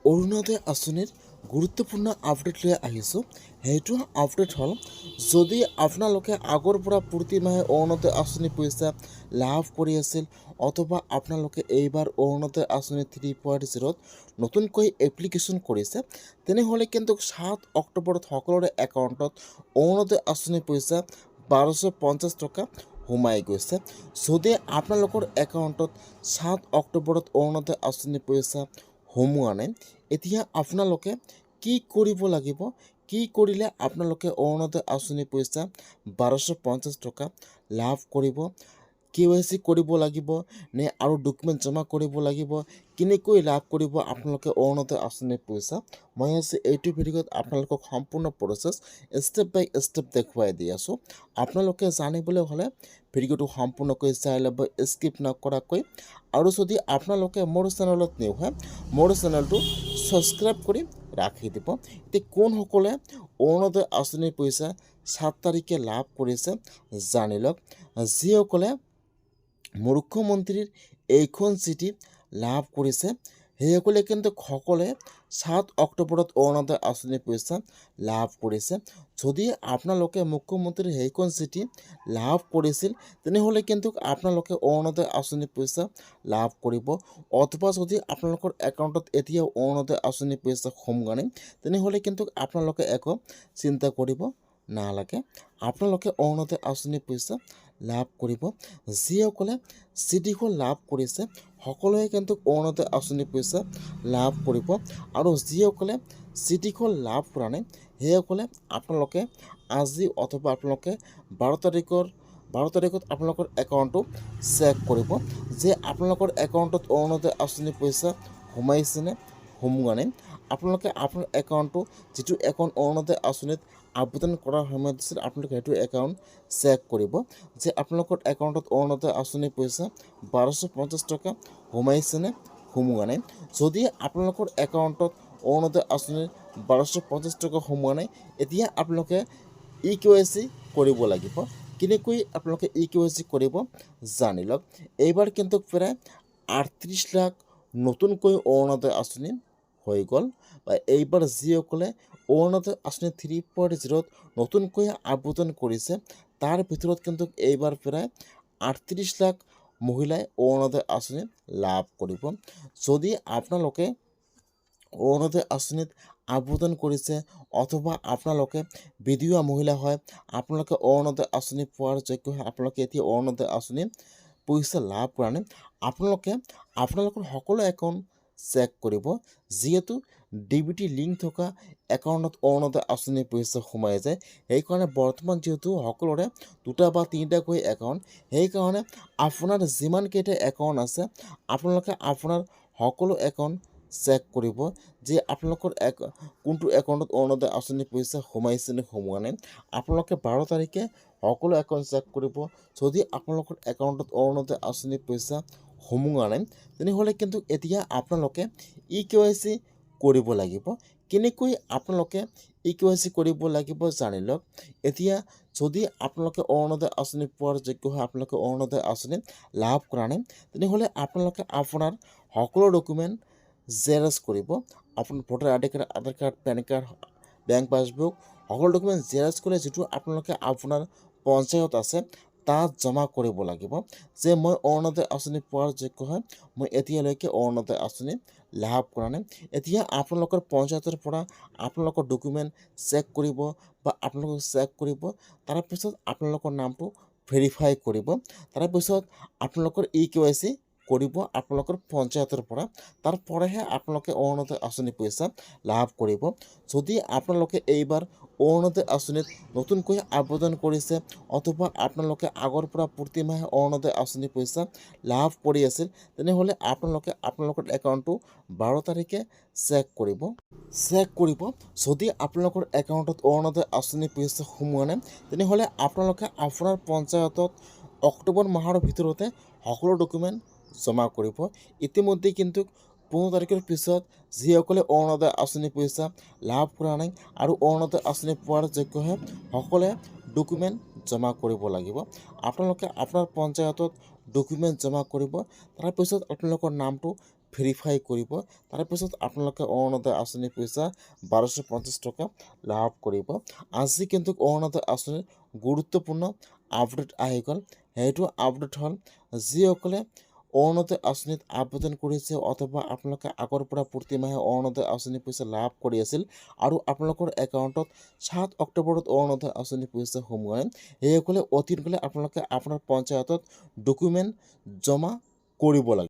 অৰুণোদয় আঁচনিৰ গুৰুত্বপূৰ্ণ আপডেট লৈ আহিছোঁ। সেইটো আপডেট হ'ল, যদি আপোনালোকে আগৰ পৰা প্ৰতি মাহে অৰুণোদয় আঁচনি পইচা লাভ কৰি আছিল অথবা আপোনালোকে এইবাৰ অৰুণোদয় আঁচনি 3.0ত নতুনকৈ এপ্লিকেশ্যন কৰিছে, তেনেহ'লে কিন্তু 7 অক্টোবৰত সকলোৰে একাউণ্টত অৰুণোদয় আঁচনি পইচা 1250 টকা সোমাই গৈছে। যদি আপোনালোকৰ একাউণ্টত 7 অক্টোবৰত অৰুণোদয় আঁচনি পইচা সোমোৱা নাই, এতিয়া আপোনালোকে কি কৰিব লাগিব, কি কৰিলে আপোনালোকে অৰুণোদয় আঁচনি পইচা 1250 টকা লাভ কৰিব, KYC কৰিব লাগিব নে আৰু ডকুমেণ্ট জমা কৰিব লাগিব, কেনেকৈ লাভ কৰিব আপোনালোকে অৰুণোদয় আঁচনিৰ পইচা, মই আজি এইটো ভিডিঅ'ত আপোনালোকক সম্পূৰ্ণ প্ৰচেছ ষ্টেপ বাই ষ্টেপ দেখুৱাই দি আছোঁ। আপোনালোকে জানিবলৈ হ'লে ভিডিঅ'টো সম্পূৰ্ণকৈ চাই ল'ব, স্কিপ নকৰাকৈ। আৰু যদি আপোনালোকে মোৰ চেনেলত নিউ হয়, মোৰ চেনেলটো ছাবস্ক্ৰাইব কৰি ৰাখি দিব। এতিয়া কোনসকলে অৰুণোদয় আঁচনিৰ পইচা 7 তাৰিখে লাভ কৰিছে জানি লওক। যিসকলে মুখ্যমন্ত্ৰীৰ এইখন চিঠি লাভ কৰিছে, সেইসকলে কিন্তু সকলোৱে 7 অক্টোবৰত অৰুণোদয় আঁচনিৰ পইচা লাভ কৰিছে। যদি আপোনালোকে মুখ্যমন্ত্ৰীৰ সেইখন চিঠি লাভ কৰিছিল, তেনেহ'লে কিন্তু আপোনালোকে অৰুণোদয় আঁচনিৰ পইচা লাভ কৰিব। অথবা যদি আপোনালোকৰ একাউণ্টত এতিয়াও অৰুণোদয় আঁচনিৰ পইচা সোমোৱা নাই, তেনেহ'লে কিন্তু আপোনালোকে একো চিন্তা কৰিব নালাগে, আপোনালোকে অৰুণোদয় আঁচনিৰ পইচা লাভ কৰিব। যিসকলে চিঠিখন লাভ কৰিছে, সকলোৱে কিন্তু অৰুণোদয় আঁচনিৰ পইচা লাভ কৰিব। আৰু যিসকলে চিঠিখন লাভ কৰা নাই, সেইসকলে আপোনালোকে আজি অথবা আপোনালোকে 12 তাৰিখত আপোনালোকৰ একাউণ্টটো চেক কৰিব যে আপোনালোকৰ একাউণ্টত অৰুণোদয় আঁচনিৰ পইচা সোমাইছেনে সোমোৱা নাই। আপোনালোকে আপোনাৰ একাউণ্টটো, যিটো একাউণ্ট অৰুণোদয় আঁচনিত আবেদন কৰাৰ সময়ত দিছিল, আপোনালোকে সেইটো একাউণ্ট চেক কৰিব যে আপোনালোকৰ একাউণ্টত অৰুণোদয় আঁচনিৰ পইচা 1250 টকা সোমাইছেনে সোমোৱা নাই। যদি আপোনালোকৰ একাউণ্টত অৰুণোদয় আঁচনিৰ 1250 টকা সোমোৱা নাই, এতিয়া আপোনালোকে KYC কৰিব লাগিব। কেনেকৈ আপোনালোকে KYC কৰিব জানি লওক। এইবাৰ কিন্তু প্ৰায় 38 লাখ নতুনকৈ অৰুণোদয় আঁচনি হৈ গ'ল। বা এইবাৰ যিসকলে অৰুণোদয় আঁচনি 3.0ত নতুনকৈ আবেদন কৰিছে, তাৰ ভিতৰত কিন্তু এইবাৰ প্ৰায় 38 লাখ মহিলাই অৰুণোদয় আঁচনি লাভ কৰিব। যদি আপোনালোকে অৰুণোদয় আঁচনিত আবেদন কৰিছে অথবা আপোনালোকে বিধৱা মহিলা হয়, আপোনালোকে অৰুণোদয় আঁচনি পোৱাৰ যোগ্য হয়, আপোনালোকে এতিয়া অৰুণোদয় আঁচনি পইচা লাভ কৰা নাই, আপোনালোকে আপোনালোকৰ সকলো একাউণ্ট চেক কৰিব। যিহেতু DBT লিংক থকা একাউণ্টত অৰুণোদয় আঁচনিৰ পইচা সোমাই যায়, সেইকাৰণে বৰ্তমান যিহেতু সকলোৰে 2টা বা 3টাকৈ একাউণ্ট, সেইকাৰণে আপোনাৰ যিমানকেইটা একাউণ্ট আছে, আপোনালোকে আপোনাৰ সকলো একাউণ্ট চেক কৰিব যে আপোনালোকৰ কোনটো একাউণ্টত অৰুণোদয় আঁচনিৰ পইচা সোমাইছেনে সোমোৱা নাই। আপোনালোকে 12 তাৰিখে সকলো একাউণ্ট চেক কৰিব। যদি আপোনালোকৰ একাউণ্টত অৰুণোদয় আঁচনিৰ পইচা সোমোৱা নাই, তেনেহ'লে কিন্তু এতিয়া আপোনালোকে KYC কৰিব লাগিব। কেনেকৈ আপোনালোকে KYC কৰিব লাগিব জানি লওক। এতিয়া যদি আপোনালোকে অৰুণোদয় আঁচনি পোৱাৰ যোগ্য হয়, আপোনালোকে অৰুণোদয় আঁচনি লাভ কৰা নাই, তেনেহ'লে আপোনালোকে আপোনাৰ সকলো ডকুমেণ্ট জেৰক্স কৰিব। আপোনাৰ voter ID card, Aadhaar card, PAN card, bank passbook, সকলো ডকুমেণ্ট জেৰক্স কৰি যিটো আপোনালোকে আপোনাৰ পঞ্চায়ত আছে তাত জমা কৰিব লাগিব যে মই অৰুণোদয় আঁচনি পোৱাৰ যোগ্য হয়, মই এতিয়ালৈকে অৰুণোদয় আঁচনি লাভ কৰা নাই। এতিয়া আপোনালোকৰ পঞ্চায়তৰ পৰা আপোনালোকৰ ডকুমেণ্ট চেক কৰিব বা আপোনালোকক চেক কৰিব, তাৰপিছত আপোনালোকৰ নামটো ভেৰিফাই কৰিব, তাৰপিছত আপোনালোকৰ KYC কৰিব আপোনালোকৰ পঞ্চায়তৰ পৰা, তাৰপৰাহে আপোনালোকে অৰুণোদয় আঁচনি পইচা লাভ কৰিব। যদি আপোনালোকে এইবাৰ অৰুণোদয় আঁচনিত নতুনকৈ আবেদন কৰিছে অথবা আপোনালোকে আগৰ পৰা প্ৰতি মাহে অৰুণোদয় আঁচনি পইচা লাভ কৰি আছিল, তেনেহ'লে আপোনালোকে আপোনালোকৰ একাউণ্টটো 12 তাৰিখে চেক কৰিব। যদি আপোনালোকৰ একাউণ্টত অৰুণোদয় আঁচনি পইচা সোমোৱা নাই, তেনেহ'লে আপোনালোকে আপোনাৰ পঞ্চায়তত অক্টোবৰ মাহৰ ভিতৰতে সকলো ডকুমেণ্ট জমা কৰিব। ইতিমধ্যে কিন্তু 15 তাৰিখৰ পিছত যিসকলে অৰুণোদয় আঁচনি পইচা লাভ কৰা নাই আৰু অৰুণোদয় আঁচনি পোৱাৰ যোগ্য হয়, সকলোৱে ডকুমেণ্ট জমা কৰিব লাগিব। আপোনালোকে আপোনাৰ পঞ্চায়তত ডকুমেণ্ট জমা কৰিব, তাৰপিছত আপোনালোকৰ নামটো ভেৰিফাই কৰিব। তাৰপিছত আপোনালোকে অৰুণোদয় আঁচনিৰ পইচা 1250 টকা লাভ কৰিব। আজি কিন্তু অৰুণোদয় আঁচনিৰ গুৰুত্বপূৰ্ণ আপডেট আহি গ'ল। সেইটো আপডেট হ'ল যিসকলে অৰুণোদয় আঁচনিত আবেদন কৰিছে অথবা আপোনালোকে আগৰ পৰা প্ৰতিমাহে অৰুণোদয় আঁচনিৰ পইচা লাভ কৰি আছিল আৰু আপোনালোকৰ একাউণ্টত 7 অক্টোবৰত অৰুণোদয় আঁচনিৰ পইচা সোমোৱাই, সেইসকলে অতি সোনকালে আপোনালোকে আপোনাৰ পঞ্চায়তত ডকুমেণ্ট জমা কৰিব লাগে।